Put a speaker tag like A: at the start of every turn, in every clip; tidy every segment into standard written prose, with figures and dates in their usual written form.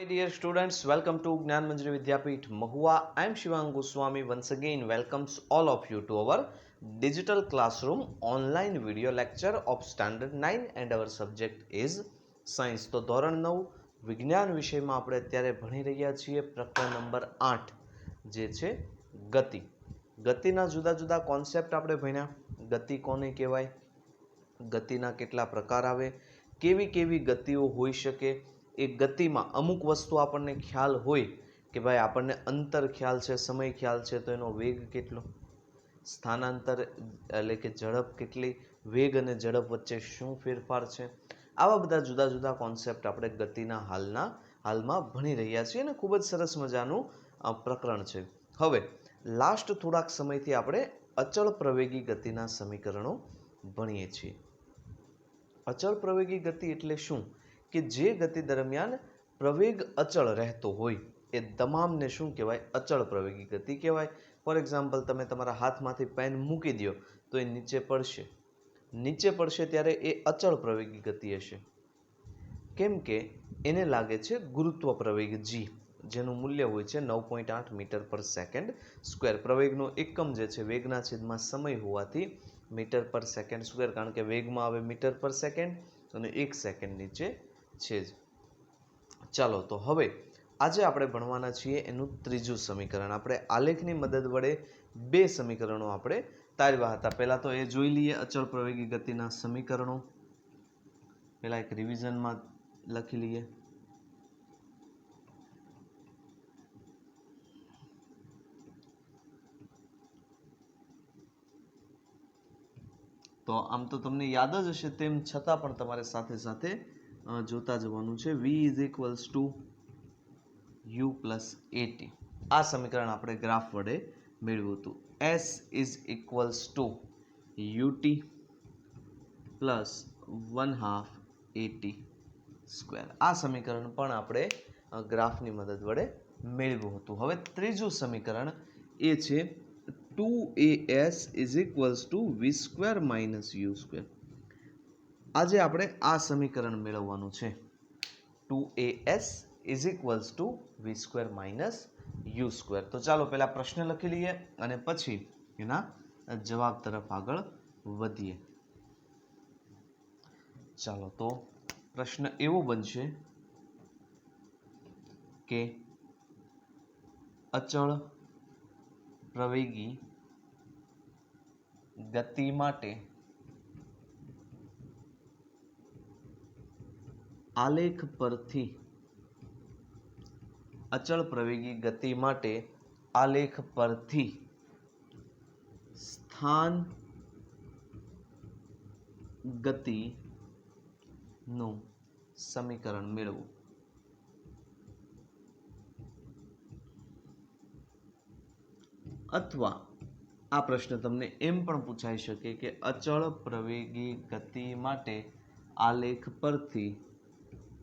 A: Dear students, welcome to Gnan Manjari Vidyapeeth Mahua. I am Shivang Goswami. Once again welcomes all of you to our digital classroom online video lecture of standard 9 and our subject is science. તો ધોરણ 9 વિજ્ઞાન વિષયમાં આપણે અત્યારે ભણી રહ્યા છીએ પ્રકરણ નંબર 8 જે છે ગતિ. ગતિના જુદા જુદા કોન્સેપ્ટ આપણે ભણ્યા. ગતિ કોને કહેવાય, ગતિના કેટલા પ્રકાર આવે, કેવી કેવી ગતિઓ હોઈ શકે, એ ગતિમાં અમુક વસ્તુ આપણને ખ્યાલ હોય કે ભાઈ આપણને અંતર ખ્યાલ છે, સમય ખ્યાલ છે, તો એનો વેગ કેટલો, સ્થાનાંતર એટલે કે ઝડપ કેટલી, વેગ અને ઝડપ વચ્ચે શું ફેરફાર છે, આવા બધા જુદા જુદા કોન્સેપ્ટ આપણે ગતિના હાલમાં ભણી રહ્યા છીએ અને ખૂબ જ સરસ મજાનું પ્રકરણ છે. હવે લાસ્ટ થોડાક સમયથી આપણે અચળ પ્રવેગી ગતિના સમીકરણો ભણીએ છીએ. અચળ પ્રવેગી ગતિ એટલે શું કે જે ગતિ દરમિયાન પ્રવેગ અચળ રહેતો હોય એ તમામને શું કહેવાય, અચળ પ્રવેગી ગતિ કહેવાય. ફોર એક્ઝામ્પલ, તમે તમારા હાથમાંથી પેન મૂકી દો તો એ નીચે પડશે ત્યારે એ અચળ પ્રવેગી ગતિ હશે. કેમ કે એને લાગે છે ગુરુત્વ પ્રવેગ જી, જેનું મૂલ્ય હોય છે 9.8 મીટર પર સેકન્ડ સ્ક્વેર. પ્રવેગનો એકમ જે છે વેગના છેદમાં સમય હોવાથી મીટર પર સેકન્ડ સ્ક્વેર, કારણ કે વેગમાં આવે મીટર પર સેકન્ડ અને 1 સેકન્ડ નીચે છે જ. ચાલો તો હવે આજે આપણે ભણવાના છીએ એનું ત્રીજું સમીકરણ. આપણે આલેખની મદદ વડે બે સમીકરણો આપણે તારવ્યા હતા. પહેલા તો એ જોઈ લઈએ અચળ પ્રવેગી ગતિના સમીકરણો. પહેલા એક રિવિઝનમાં લખી લઈએ. તો આમ તો તમને યાદ જ હશે, તેમ છતાં પણ તમારે સાથે સાથે જોતા જવાનું છે. v is equals to u plus at. આ સમીકરણ આપણે ગ્રાફ વડે મેળવ્યું હતું. s is equals to ut plus 1/2 at square. આ સમીકરણ પણ આપણે ગ્રાફની મદદ વડે મેળવ્યું હતું. હવે ત્રીજું સમીકરણ એ છે 2as is equals to v square minus u square. આજે આપણે આ સમીકરણ મેળવવાનું છે. 2as is equals to v square minus u square. તો ચાલો પહેલા પ્રશ્ન લખી લઈએ અને પછી એના જવાબ તરફ આગળ વધીએ. ચાલો તો પ્રશ્ન એવો બનશે કે અચળ પ્રવેગી ગતિ માટે આલેખ પરથી અચળ પ્રવેગી ગતિ માટે આલેખ પરથી સ્થાન ગતિનું સમીકરણ મેળવવું. અથવા આ પ્રશ્ન તમને એમ પણ પૂછાઈ શકે કે અચળ પ્રવેગી ગતિ માટે આલેખ પરથી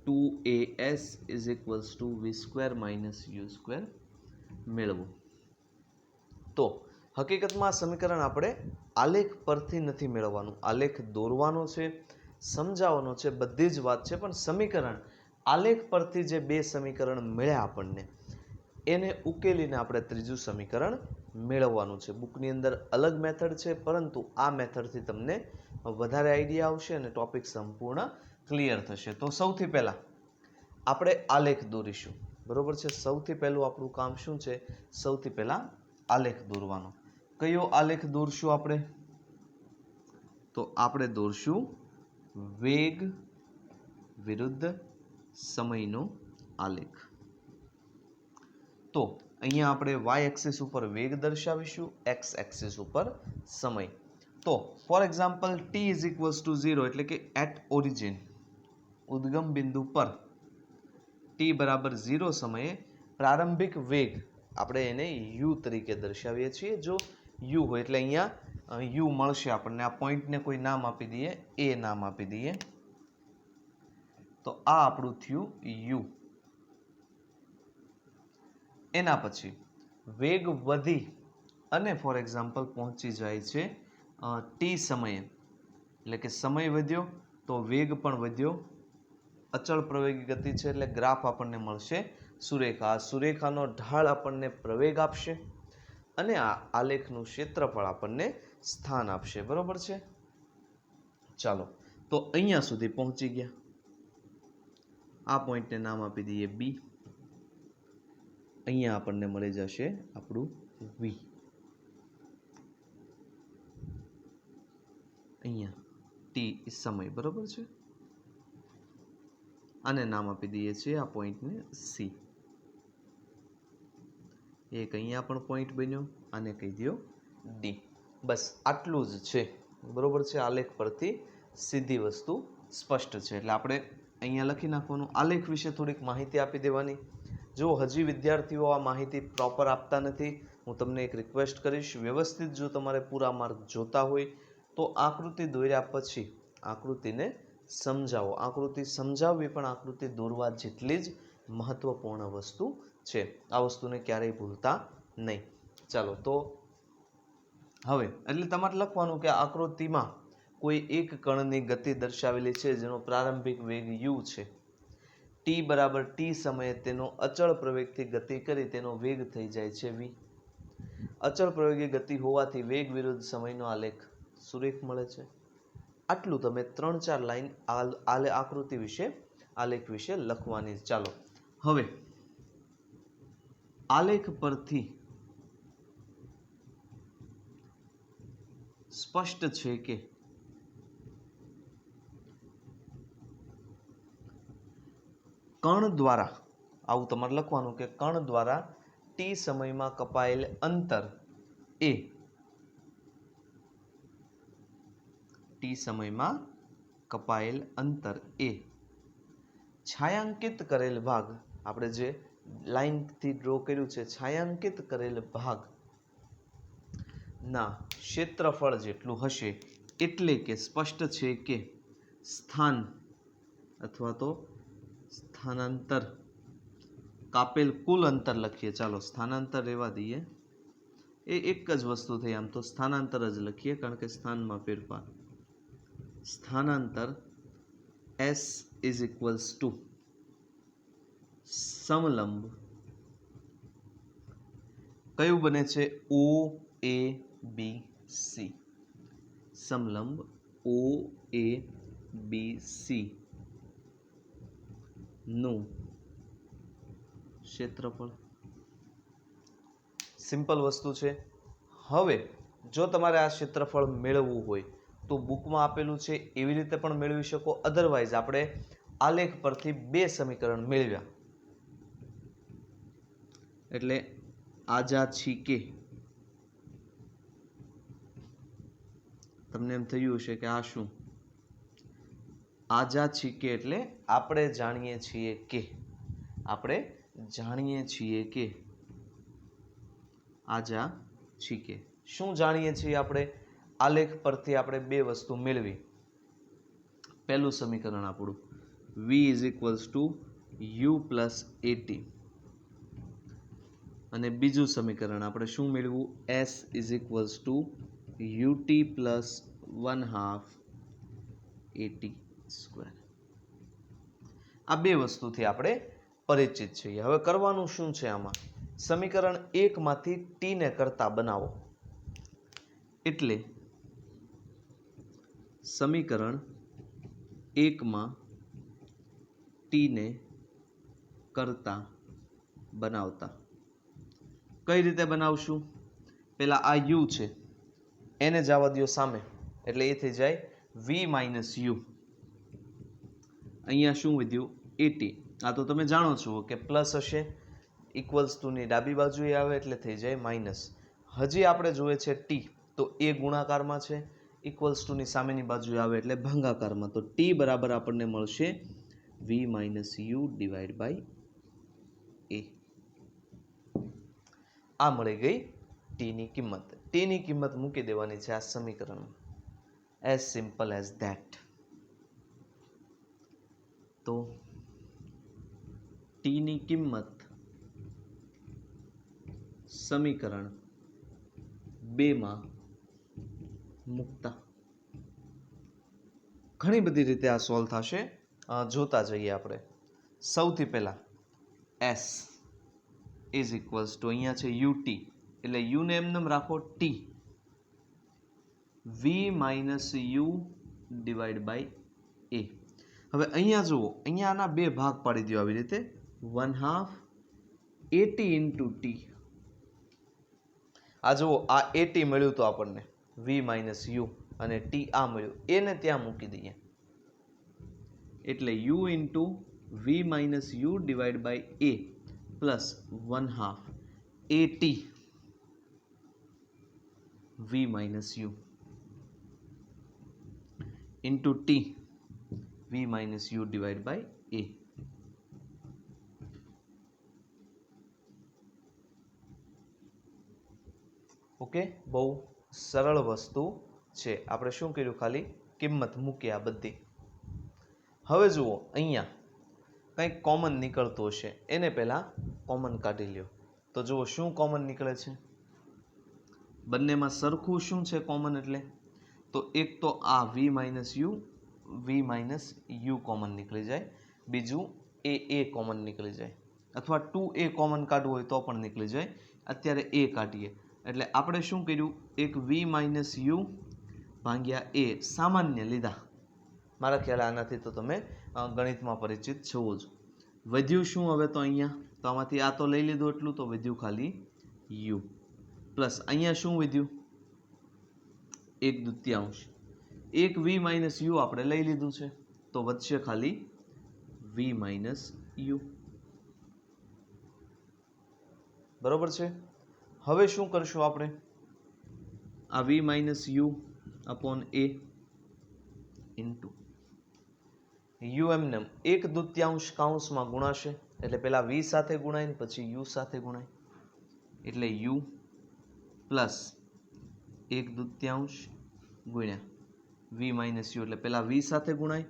A: 2as is equals to v square minus u square મેળવવું. તો હકીકતમાં આ સમીકરણ આપણે આલેખ પરથી નથી મેળવવાનું. આલેખ દોરવાનો છે, સમજાવવાનો છે, બધી જ વાત છે, પણ સમીકરણ આલેખ પરથી જે બે સમીકરણ મળ્યા આપણને એને ઉકેલીને આપણે ત્રીજું સમીકરણ મેળવવાનું છે. બુકની અંદર અલગ મેથડ છે, પરંતુ આ મેથડથી તમને વધારે આઈડિયા આવશે અને ટોપિક સંપૂર્ણ ક્લિયર થશે. તો સૌથી પહેલા આપણે આલેખ દોરીશું, બરોબર છે. સૌથી પહેલું આપણું કામ શું છે? સૌથી પહેલા આલેખ દોરવાનો. કયો આલેખ દોરશું આપણે? તો આપણે દોરશું વેગ વિરુદ્ધ સમયનો આલેખ. તો અહીંયા આપણે y એક્સિસ ઉપર વેગ દર્શાવીશું, x એક્સિસ ઉપર સમય. તો for example t is equals two 0 એટલે કે એટ ઓરિજિન, ઉદ્ગમ બિંદુ પર t બરાબર 0 સમયે પ્રારંભિક વેગ આપણે એને u તરીકે દર્શાવીએ છીએ. જો u હોય એટલે અહીંયા u મળશે આપણને. આ પોઈન્ટને કોઈ નામ આપી દઈએ, a નામ આપી દઈએ. તો આ આપણું થયું u. એના પછી વેગ વધી અને ફોર એક્ઝામ્પલ પહોંચી જાય છે t સમયે, એટલે કે સમય વધ્યો તો વેગ પણ વધ્યો અચળ પ્રવેગી ગતિ છે એટલે ગ્રાફ આપણને મળશે સુરેખા. આ સુરેખાનો ઢાળ આપણને પ્રવેગ આપશે અને આ આલેખનું ક્ષેત્રફળ આપણને સ્થાન આપશે. બરોબર છે? ચાલો, તો અહીંયા સુધી પહોંચી ગયા. આ પોઈન્ટને નામ આપી દઈએ બી. અહીંયા આપણને મળી જશે આપણું વી. અહીંયા ટી સમય. બરોબર છે? આને નામ આપી દઈએ છીએ આ પોઈન્ટને સી. એક અહીંયા પણ પોઈન્ટ બન્યો, આને કહી દો ડી. બસ આટલું જ છે. બરોબર છે? આલેખ પરથી સીધી વસ્તુ સ્પષ્ટ છે. એટલે આપણે અહીંયા લખી નાખવાનું. આલેખ વિશે થોડીક માહિતી આપી દેવાની. જો હજી વિદ્યાર્થીઓ આ માહિતી પ્રોપર આપતા નથી, હું તમને એક રિક્વેસ્ટ કરીશ, વ્યવસ્થિત જો તમારે પૂરા માર્ક જોતા હોય તો આકૃતિ દોર્યા પછી આકૃતિને સમજાવો. આકૃતિ સમજાવવી પણ આકૃતિ દોરવા જેટલી જ મહત્વપૂર્ણ વસ્તુ છે. આ વસ્તુને ક્યારેય ભૂલતા નહીં. ચાલો, તો હવે એટલે તમારે લખવાનું કે આકૃતિમાં કોઈ એક કણની ગતિ દર્શાવેલી છે જેનો પ્રારંભિક વેગ u છે. ટી બરાબર ટી સમયે તેનો અચળ પ્રવેગથી ગતિ કરી તેનો વેગ થઈ જાય છે v. અચળ પ્રવેગી ગતિ હોવાથી વેગ વિરુદ્ધ સમયનો આલેખ સુરેખ મળે છે. આટલું તમે 3-4 લાઈન આકૃતિ વિશે, આલેખ વિશે લખવાની. ચાલો, હવે આલેખ પરથી સ્પષ્ટ છે કે કણ દ્વારા, આવું તમારે લખવાનું કે કણ દ્વારા ટી સમયમાં કપાયેલ અંતર એ ટી સમયમાં કપાયેલ અંતર એ છાयांकित કરેલ ભાગ, આપણે જે લાઈનથી ડ્રો કર્યું છે, છાयांकित કરેલ ભાગ ના ક્ષેત્રફળ જેટલું હશે. એટલે કે સ્પષ્ટ છે કે સ્થાન અથવા તો સ્થાનાંતર, કાપેલ કુલ અંતર લખીએ. ચાલો, સ્થાનાંતર રહેવા દઈએ, એ એક જ વસ્તુ થઈ. આમ તો સ્થાનાંતર જ લખીએ કારણ કે સ્થાનમાં ફેરફાર. સ્થાનાંતર s ઇઝ ઇક્વલ્સ ટુ સમલંબ કયું બને છે? ઓ એ બી સી. સમલંબ ઓ એ બી સી નું ક્ષેત્રફળ. સિમ્પલ વસ્તુ છે. હવે જો તમારે આ ક્ષેત્રફળ મેળવવું હોય તો બુકમાં આપેલું છે એવી રીતે પણ મેળવી શકો. અધરવાઇઝ આપણે આલેખ પરથી 2 સમીકરણ મેળવ્યા એટલે આજા છીકે તમને એમ થયું હશે કે આ શું? આજા છીકે એટલે આપણે જાણીએ છીએ કે, આપણે જાણીએ છીએ કે આજા છીકે. શું જાણીએ છીએ આપણે? આલેખ પરથી આપણે 2 વસ્તુ મેળવી. પહેલું સમીકરણ આપણું v is equals to u plus at, અને બીજું સમીકરણ આપણે શું મેળવ્યું? s is equals to ut plus 1/2 at square. આ 2 વસ્તુથી આપણે પરિચિત છીએ. હવે કરવાનું શું છે આમાં? સમીકરણ 1 માંથી t ને કરતા બનાવો. એટલે સમીકરણ 1 માં t ને કરતા બનાવતા કઈ રીતે બનાવશું? પેલા આ u છે એને જવા દો સામે, એટલે એ થઈ જાય v માઇનસ u. અહીંયા શું વધ્યું? એટી. આ તો તમે જાણો છો કે પ્લસ હશે, ઇક્વલ્સ ટુ ની ડાબી બાજુએ આવે એટલે થઈ જાય માઇનસ. હજી આપણે જોઈએ છે ટી, તો એ ગુણાકારમાં છે, ઇક્વલ્સ ટુ ની સામેની બાજુએ આવે એટલે ભાગાકારમાં. તો ટી બરાબર આપણને મળશે v minus u divide by a. આ મળી ગઈ ટી ની કિંમત. ટી ની કિંમત મૂકી દેવાની છે આ સમીકરણમાં. As simple as that. તો ટી ની કિંમત સમીકરણ 2 માં મૂકતા ઘણી બધી રીતે આ સોલ્વ થશે. જોતા જઈએ આપણે. સૌથી પહેલાં એસ ઇઝ ઇક્વલ્સ ટુ અહીંયા છે યુટી, એટલે યુને એમનેમ રાખો t, v minus u divide by a. હવે અહીંયા જુઓ, અહીંયા આના બે ભાગ પાડી દો આવી રીતે, 1/2 એટી ઇન્ટુ ટી. આ જુઓ, આ એટી મળ્યું તો આપણને વી માઇનસ યુ, અને ટી આ મળ્યું, એને ત્યાં મૂકી દઈએ, એટલે u into v minus u divide by a plus 1/2 at v minus u into t v minus u divide by a. Okay, બહુ સરળ વસ્તુ છે. આપણે શું કર્યું, ખાલી કિંમત મૂકી આ બધી. હવે જુઓ, અહીંયા કંઈક કોમન નીકળતું હશે, એને પહેલાં કોમન કાઢી લ્યો. તો જુઓ શું કોમન નીકળે છે, બંનેમાં સરખું શું છે કોમન, એટલે તો એક તો આ વી માઇનસ યુ કોમન નીકળી જાય, બીજું એ કોમન નીકળી જાય, અથવા 2a કોમન કાઢવું હોય તો પણ નીકળી જાય. અત્યારે એ કાઢીએ, એટલે આપણે શું કર્યું, એક વી માઇનસ યુ ભાગ્યા એ સામાન્ય લીધા. મારા ખ્યાલ આનાથી તો તમે ગણિતમાં પરિચિત છો જ. વધ્યું શું હવે, તો અહીંયા તો આમાંથી આ તો લઈ લીધું એટલું, તો વધ્યું ખાલી યુ, પ્લસ અહીંયા શું વધ્યું, 1/2. એક વી માઇનસ યુ આપણે લઈ લીધું છે, તો વધશે ખાલી વી માઇનસ યુ. બરોબર છે. હવે શું કરશું આપણે, આ v minus u upon a into u એમને 1/2 કાઉન્સમાં ગુણાશે, એટલે પહેલા વી સાથે ગુણાય ને પછી યુ સાથે ગુણાય, એટલે યુ પ્લસ 1/2 ગુણ્યા વી માઇનસ યુ, એટલે પહેલા વી સાથે ગુણાય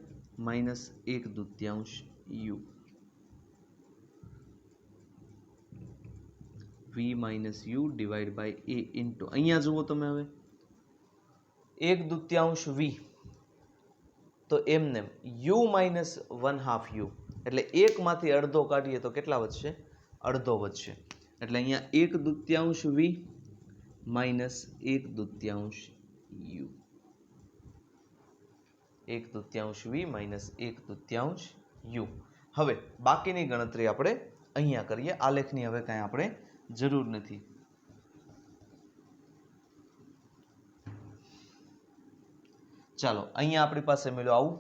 A: minus 1/2 u, v minus u divide by a into, અહીંયા જુઓ તમે હવે 1/2 વી, તો એમને યુ માઇનસ 1/2 યુ, એટલે એકમાંથી અડધો કાઢીએ તો કેટલા વધશે, અડધો વધશે. એટલે અહીંયા 1/2 v minus 1/2 u, 1/2 v minus 1/2 u. હવે બાકીની ગણતરી આપણે અહીંયા કરીએ, આલેખની હવે કાંઈ આપણે જરૂર નથી. ચાલો, અહીંયા આપણી પાસે મળ્યું આવું.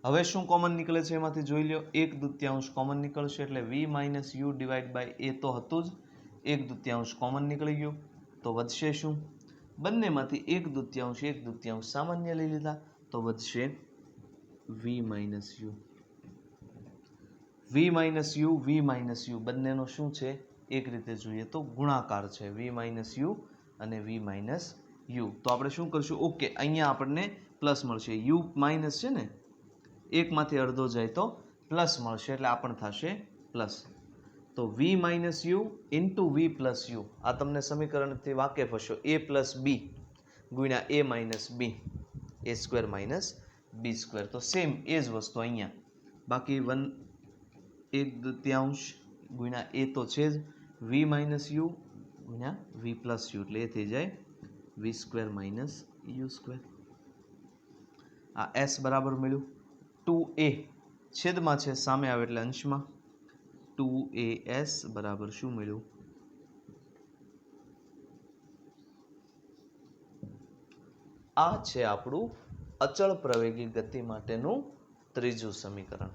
A: હવે શું કોમન નીકળે છે એમાંથી જોઈ લો, 1/2 કોમન નીકળશે, એટલે વી માઇનસ યુ ડિવાઈડ બાય એ તો હતું જ, 1/2 કોમન નીકળી ગયું, તો વધશે શું, બંનેમાંથી 1/2 સામાન્ય લઈ લીધા, તો વધશે v minus u. V minus u બંનેનો શું છે, એક રીતે જોઈએ તો ગુણાકાર છે, વી માઇનસ યુ અને વી માઇનસ યુ. તો આપણે શું કરશું, ઓકે, અહીંયા આપણને પ્લસ મળશે, યુ માઇનસ છે ને, એકમાંથી અડધો જાય તો પ્લસ મળશે, એટલે આ પણ થશે પ્લસ. તો v minus u into v plus u, આ તમને સમીકરણથી વાકેફ હશો, એ પ્લસ બી ગુણ્યા a minus b, a square minus b square. તો સેમ એ જ વસ્તુ અહીંયા, બાકી 1/2 ગુણ્યા એ તો છે જ, વી માઇનસ યુ ગુણ્યા વી પ્લસ યુ, એટલે એ થઈ જાય વી સ્ક્વેર માઇનસ યુ સ્ક્વેર. આ એસ બરાબર મળ્યું 2a, છેદમાં છે સામે આવે એટલે અંશમાં, 2as બરાબર શું મળ્યું, આ છે આપણું અચળ પ્રવેગી ગતિ માટેનું ત્રીજું સમીકરણ.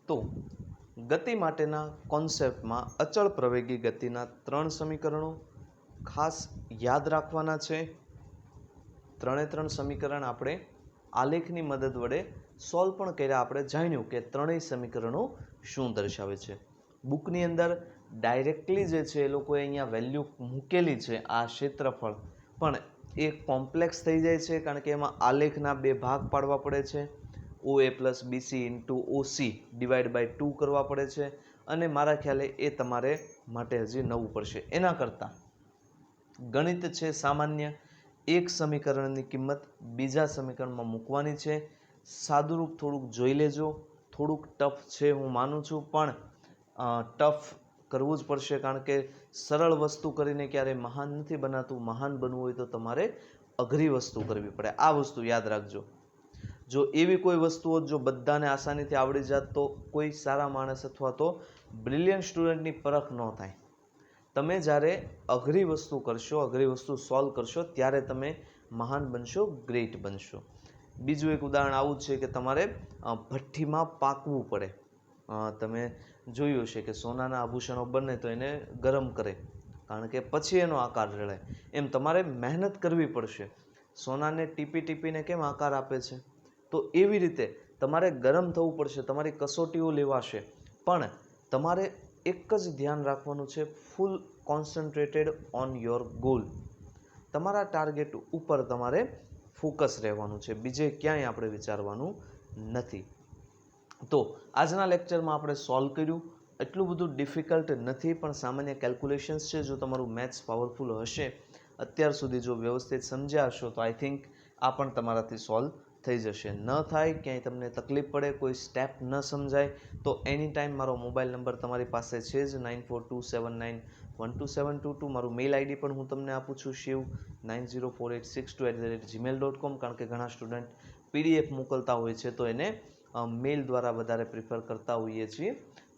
A: તો ગતિ માટેના કોન્સેપ્ટમાં અચળ પ્રવેગી ગતિના 3 સમીકરણો ખાસ યાદ રાખવાના છે. 3 સમીકરણ આપણે આલેખની મદદ વડે સોલ્વ પણ કર્યા, આપણે જાણ્યું કે ત્રણેય સમીકરણો શું દર્શાવે છે. બુકની અંદર ડાયરેક્ટલી જે છે એ લોકોએ અહીંયા વેલ્યુ મૂકેલી છે, આ ક્ષેત્રફળ, પણ એ કોમ્પ્લેક્સ થઈ જાય છે કારણ કે એમાં આલેખના 2 ભાગ પાડવા પડે છે, OA plus BC into OC divide by 2 કરવા પડે છે, અને મારા ખ્યાલે એ તમારે માટે હજી નવું પડશે. એના કરતાં ગણિત છે સામાન્ય, એક સમીકરણની કિંમત બીજા સમીકરણમાં મૂકવાની છે. સાદુરૂપ થોડુંક જોઈ લેજો, થોડુંક ટફ છે હું માનું છું, પણ ટફ કરવું જ પડશે, કારણ કે સરળ વસ્તુ કરીને ક્યારેય મહાન નથી બનાતું. મહાન બનવું હોય તો તમારે અઘરી વસ્તુ કરવી પડે. આ વસ્તુ યાદ રાખજો. જો એવી કોઈ વસ્તુ હોત જો બધાને આસાનીથી આવડી જાત તો કોઈ સારા માણસ અથવા તો બ્રિલિયન્ટ સ્ટુડન્ટની પરખ ન થાય. તમે જ્યારે અઘરી વસ્તુ કરશો, અઘરી વસ્તુ સોલ્વ કરશો, ત્યારે તમે મહાન બનશો, ગ્રેટ બનશો. બીજું એક ઉદાહરણ આવું છે કે તમારે ભઠ્ઠીમાં પાકવું પડે. તમે જોયું હશે કે સોનાના આભૂષણો બને તો એને ગરમ કરે, કારણ કે પછી એનો આકાર જળાય. એમ તમારે મહેનત કરવી પડશે. સોનાને ટીપી ટીપીને કેમ આકાર આપે છે? તો એવી રીતે તમારે ગરમ થવું પડશે, તમારી કસોટીઓ લેવાશે, પણ તમારે એક જ ધ્યાન રાખવાનું છે, ફૂલ કોન્સન્ટ્રેટેડ ઓન યોર ગોલ. તમારા ટાર્ગેટ ઉપર તમારે ફોકસ રહેવાનું છે, બીજે ક્યાંય આપણે વિચારવાનું નથી. તો આજના લેક્ચરમાં આપણે સોલ્વ કર્યું. એટલું બધું ડિફિકલ્ટ નથી, પણ સામાન્ય કેલ્ક્યુલેશન્સ છે. જો તમારું મેથ્સ પાવરફુલ હશે, અત્યાર સુધી જો વ્યવસ્થિત સમજ્યા હશો, તો આઈ થિંક આ પણ તમારાથી સોલ્વ થઈ જશે. ન થાય, ક્યાંય તમને તકલીફ પડે, કોઈ સ્ટેપ ન સમજાય, તો એની ટાઈમ મારો મોબાઈલ નંબર તમારી પાસે છે જ, 9427912722. મારું મેઇલ આઈડી પણ હું તમને આપું છું, shiv904862@gmail.com, કારણ કે ઘણા સ્ટુડન્ટ PDF મોકલતા હોય છે, તો એને મેઇલ દ્વારા વધારે પ્રિફર કરતા હોઈએ છીએ.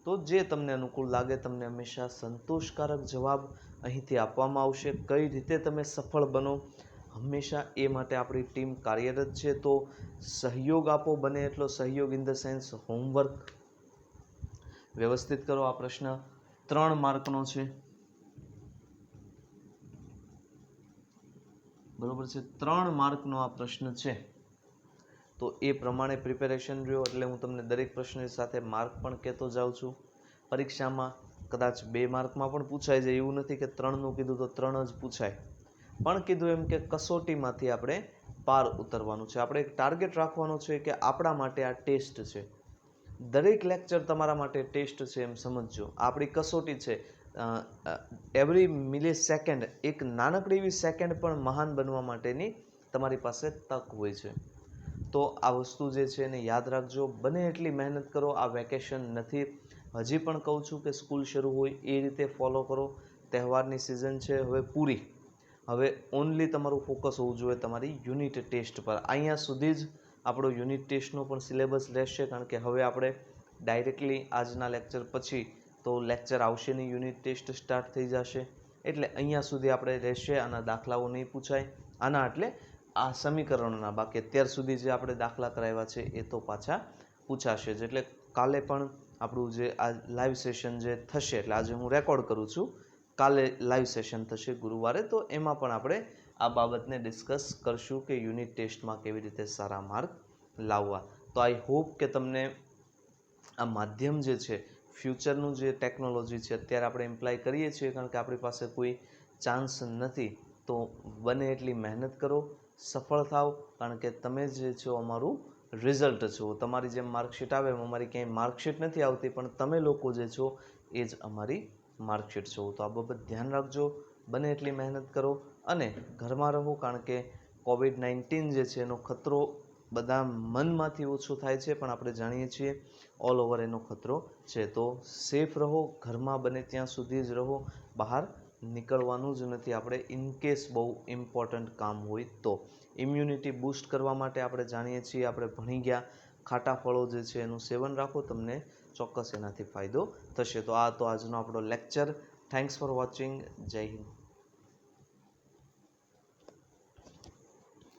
A: તો જે તમને અનુકૂળ લાગે, તમને હંમેશા સંતોષકારક જવાબ અહીંથી આપવામાં આવશે. કઈ રીતે તમે સફળ બનો, હંમેશા એ માટે આપણી ટીમ કાર્યરત છે. તો સહયોગ આપો, બને એટલો સહયોગ ઇન ધ સેન્સ હોમવર્ક વ્યવસ્થિત કરો. આ પ્રશ્ન 3 માર્કનો છે, બરોબર છે? 3 માર્કનો આ પ્રશ્ન છે, તો એ પ્રમાણે પ્રિપેરેશન રહ્યો. એટલે હું તમને દરેક પ્રશ્નની સાથે માર્ક પણ કહેતો જાઉં છું. પરીક્ષામાં કદાચ 2 માર્કમાં પણ પૂછાઈ જાય, એવું નથી કે 3નું કીધું તો 3 જ પૂછાય. પણ કીધું એમ કે કસોટીમાંથી આપણે પાર ઉતરવાનું છે. આપણે એક ટાર્ગેટ રાખવાનો છે કે આપણા માટે આ ટેસ્ટ છે. દરેક લેક્ચર તમારા માટે ટેસ્ટ છે, એમ સમજજો. આપણી કસોટી છે. એવરી મિલી સેકન્ડ, એક નાનકડી એવી સેકન્ડ પણ મહાન બનવા માટેની તમારી પાસે તક હોય છે. તો આ વસ્તુ જે છે એને યાદ રાખજો. બને એટલી મહેનત કરો. આ વેકેશન નથી, હજી પણ કહું છું કે સ્કૂલ શરૂ હોય એ રીતે ફોલો કરો. તહેવારની સિઝન છે હવે પૂરી. હવે ઓનલી તમારું ફોકસ હોવું જોઈએ તમારી યુનિટ ટેસ્ટ પર. અહીંયા સુધી જ આપણો યુનિટ ટેસ્ટનો પણ સિલેબસ રહેશે, કારણ કે હવે આપણે ડાયરેક્ટલી આજના લેક્ચર પછી તો લેક્ચર આવશે નહીં, યુનિટ ટેસ્ટ સ્ટાર્ટ થઈ જશે. એટલે અહીંયા સુધી આપણે રહેશે. આના દાખલાઓ નહીં પૂછાય, આના એટલે આ સમીકરણોના. બાકી અત્યાર સુધી જે આપણે દાખલા કરાવ્યા છે એ તો પાછા પૂછાશે જ. એટલે કાલે પણ આપણું જે આ લાઈવ સેશન જે થશે, એટલે આજે હું રેકોર્ડ કરું છું, કાલે લાઈવ સેશન થશે ગુરુવારે, તો એમાં પણ આપણે આ બાબતને ડિસ્કસ કરશું કે યુનિટ ટેસ્ટમાં કેવી રીતે સારા માર્ક લાવવા. તો આઈ હોપ કે તમને આ માધ્યમ જે છે, ફ્યુચરનું જે ટેકનોલોજી છે, અત્યારે આપણે એમ્પ્લાય કરીએ છીએ કારણ કે આપણી પાસે કોઈ ચાન્સ નથી. તો બને એટલી મહેનત કરો, સફળ થાવ, કારણ કે તમે જે છો અમારું રિઝલ્ટ છો. તમારી જેમ માર્કશીટ આવે એમ અમારી ક્યાંય માર્કશીટ નથી આવતી, પણ તમે લોકો જે છો એ જ અમારી માર્કશીટ છો. તો આ બાબત ધ્યાન રાખજો. બને એટલી મહેનત કરો અને ઘરમાં રહો, કારણ કે COVID-19 જે છે એનો ખતરો બધા મનમાંથી ઓછો થાય છે, પણ આપણે જાણીએ છીએ ઓલ ઓવર એનો ખતરો છે. તો સેફ રહો, ઘરમાં બને ત્યાં સુધી જ રહો, બહાર નીકળવાનું જ નથી આપણે, ઇનકેસ બહુ ઇમ્પોર્ટન્ટ કામ હોય તો. ઇમ્યુનિટી બૂસ્ટ કરવા માટે આપણે જાણીએ છીએ, આપણે ભણી ગયા, ખાટા ફળો જે છે એનું સેવન રાખો, તમને ચોક્કસ એનાથી ફાયદો થશે. તો આ તો આજનો આપણો લેક્ચર. Thanks for watching. જય હિન્દ.